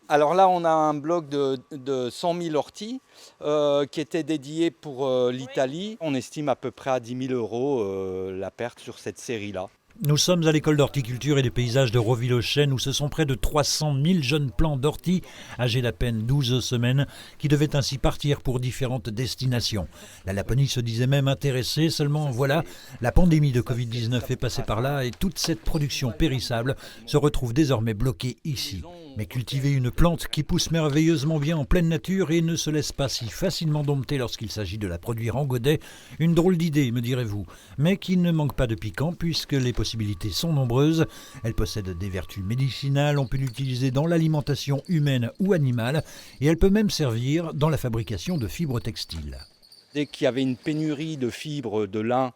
Alors là, on a un bloc de 100 000 orties qui était dédié pour l'Italie. On estime à peu près à 10 000 euros la perte sur cette série-là. Nous sommes à l'école d'horticulture et des paysages de Roville-aux-Chênes où ce sont près de 300 000 jeunes plants d'ortie, âgés d'à peine 12 semaines, qui devaient ainsi partir pour différentes destinations. La Laponie se disait même intéressée, seulement voilà, la pandémie de Covid-19 est passée par là et toute cette production périssable se retrouve désormais bloquée ici. Mais cultiver une plante qui pousse merveilleusement bien en pleine nature et ne se laisse pas si facilement dompter lorsqu'il s'agit de la produire en godet, une drôle d'idée, me direz-vous, mais qui ne manque pas de piquant puisque les possibilités sont nombreuses. Elle possède des vertus médicinales, on peut l'utiliser dans l'alimentation humaine ou animale et elle peut même servir dans la fabrication de fibres textiles. Dès qu'il y avait une pénurie de fibres de lin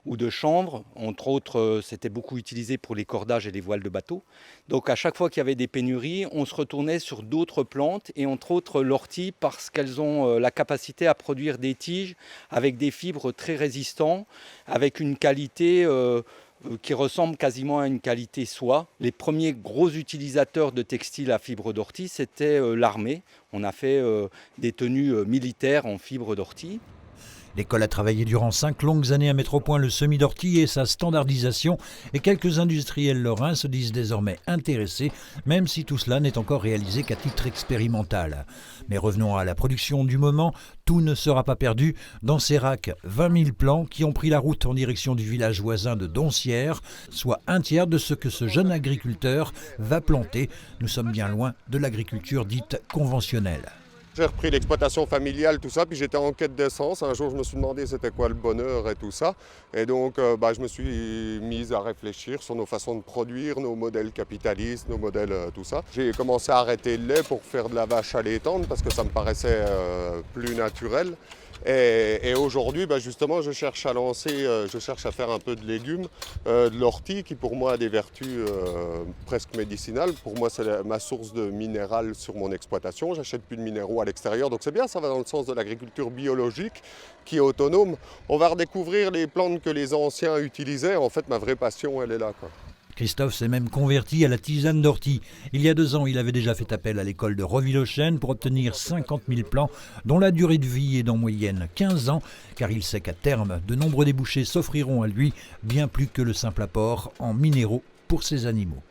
ou de chanvre, entre autres, c'était beaucoup utilisé pour les cordages et les voiles de bateau. Donc à chaque fois qu'il y avait des pénuries, on se retournait sur d'autres plantes et entre autres l'ortie parce qu'elles ont la capacité à produire des tiges avec des fibres très résistantes, avec une qualité qui ressemble quasiment à une qualité soie. Les premiers gros utilisateurs de textiles à fibres d'ortie, c'était l'armée. On a fait des tenues militaires en fibres d'ortie. L'école a travaillé durant 5 longues années à mettre au point le semis d'ortie et sa standardisation et quelques industriels lorrains se disent désormais intéressés, même si tout cela n'est encore réalisé qu'à titre expérimental. Mais revenons à la production du moment, tout ne sera pas perdu. Dans ces racks, 20 000 plants qui ont pris la route en direction du village voisin de Doncières, soit un tiers de ce que ce jeune agriculteur va planter. Nous sommes bien loin de l'agriculture dite conventionnelle. J'ai repris l'exploitation familiale, tout ça, puis j'étais en quête d'essence. Un jour, je me suis demandé c'était quoi le bonheur et tout ça. Et donc, je me suis mise à réfléchir sur nos façons de produire, nos modèles capitalistes, nos modèles, tout ça. J'ai commencé à arrêter le lait pour faire de la vache à laitante parce que ça me paraissait plus naturel. Et aujourd'hui, justement, je cherche à faire un peu de légumes, de l'ortie qui pour moi a des vertus presque médicinales. Pour moi, c'est ma source de minéral sur mon exploitation. J'achète plus de minéraux à l'extérieur, donc c'est bien, ça va dans le sens de l'agriculture biologique qui est autonome. On va redécouvrir les plantes que les anciens utilisaient. En fait, ma vraie passion, elle est là, quoi. Christophe s'est même converti à la tisane d'ortie. Il y a 2 ans, il avait déjà fait appel à l'école de Roville-aux-Chênes pour obtenir 50 000 plants dont la durée de vie est d'en moyenne 15 ans, car il sait qu'à terme, de nombreux débouchés s'offriront à lui, bien plus que le simple apport en minéraux pour ses animaux.